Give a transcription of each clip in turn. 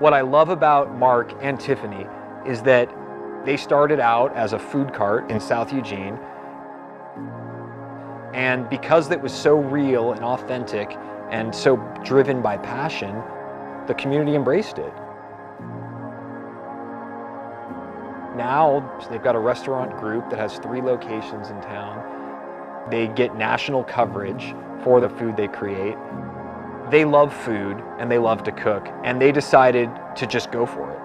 What I love about Mark and Tiffany is that they started out as a food cart in South Eugene, and because it was so real and authentic and so driven by passion, the community embraced it. Now they've got a restaurant group that has 3 locations in town. They get national coverage for the food they create. They love food and they love to cook, and they decided to just go for it.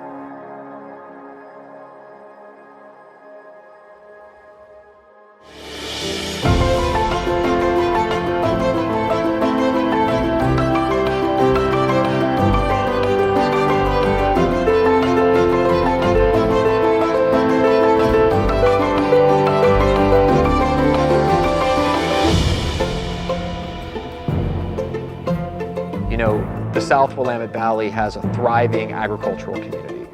You know, the South Willamette Valley has a thriving agricultural community.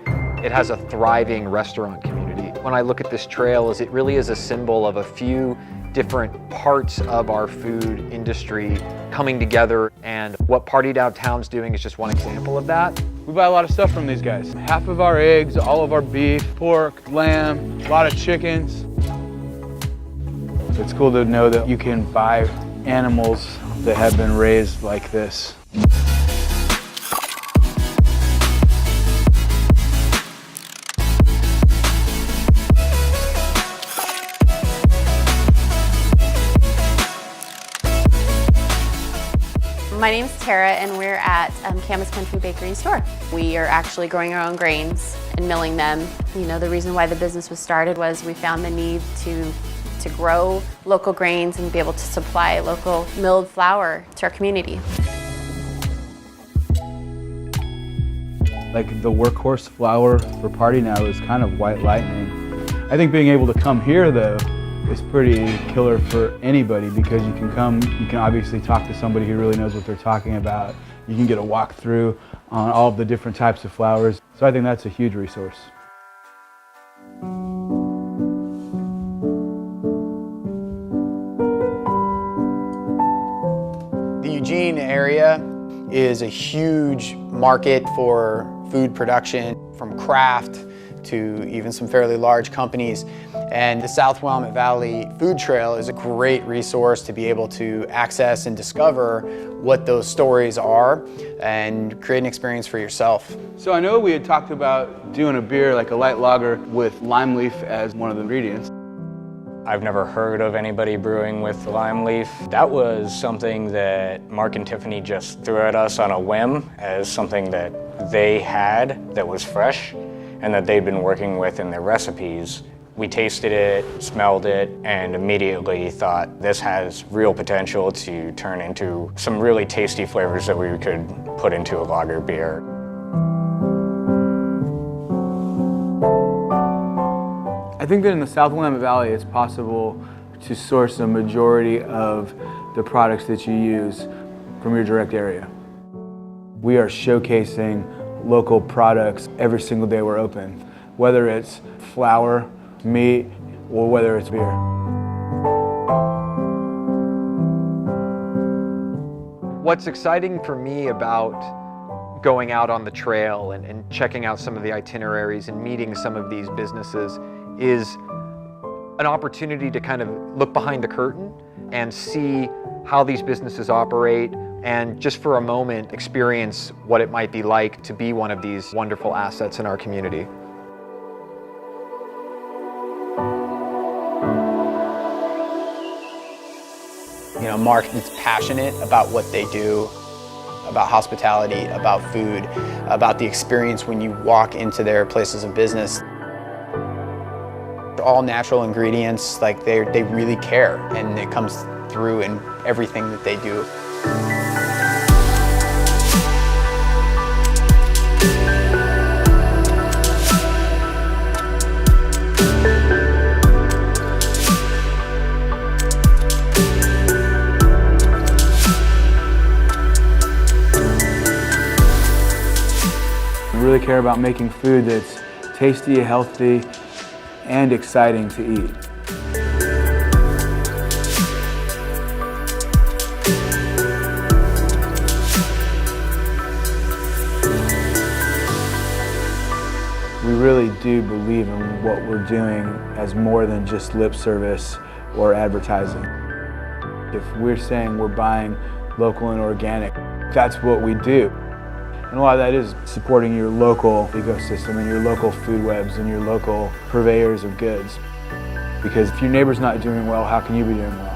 It has a thriving restaurant community. When I look at this trail, it really is a symbol of a few different parts of our food industry coming together, and what Party Downtown's doing is just one example of that. We buy a lot of stuff from these guys. Half of our eggs, all of our beef, pork, lamb, a lot of chickens. It's cool to know that you can buy animals that have been raised like this. My name's Tara, and we're at Camas Country Bakery and Store. We are actually growing our own grains and milling them. You know, the reason why the business was started was we found the need to grow local grains and be able to supply local milled flour to our community. Like the workhorse flour for Party now is kind of white lightning. I think being able to come here though is pretty killer for anybody, because you can come, you can obviously talk to somebody who really knows what they're talking about. You can get a walkthrough on all of the different types of flours. So I think that's a huge resource. The Eugene area is a huge market for food production, from craft to even some fairly large companies. And the South Willamette Valley Food Trail is a great resource to be able to access and discover what those stories are and create an experience for yourself. So I know we had talked about doing a beer, like a light lager with lime leaf as one of the ingredients. I've never heard of anybody brewing with lime leaf. That was something that Mark and Tiffany just threw at us on a whim as something that they had that was fresh and that they'd been working with in their recipes. We tasted it, smelled it, and immediately thought this has real potential to turn into some really tasty flavors that we could put into a lager beer. I think that in the South Willamette Valley it's possible to source a majority of the products that you use from your direct area. We are showcasing local products every single day we're open, whether it's flour, meat, or whether it's beer. What's exciting for me about going out on the trail and checking out some of the itineraries and meeting some of these businesses is an opportunity to kind of look behind the curtain and see how these businesses operate, and just for a moment experience what it might be like to be one of these wonderful assets in our community. You know, Mark is passionate about what they do, about hospitality, about food, about the experience when you walk into their places of business. All natural ingredients, like they really care, and it comes through in everything that they do. I really care about making food that's tasty, healthy, and exciting to eat. really do believe in what we're doing as more than just lip service or advertising. If we're saying we're buying local and organic, that's what we do. And a lot of that is supporting your local ecosystem and your local food webs and your local purveyors of goods. Because if your neighbor's not doing well, how can you be doing well?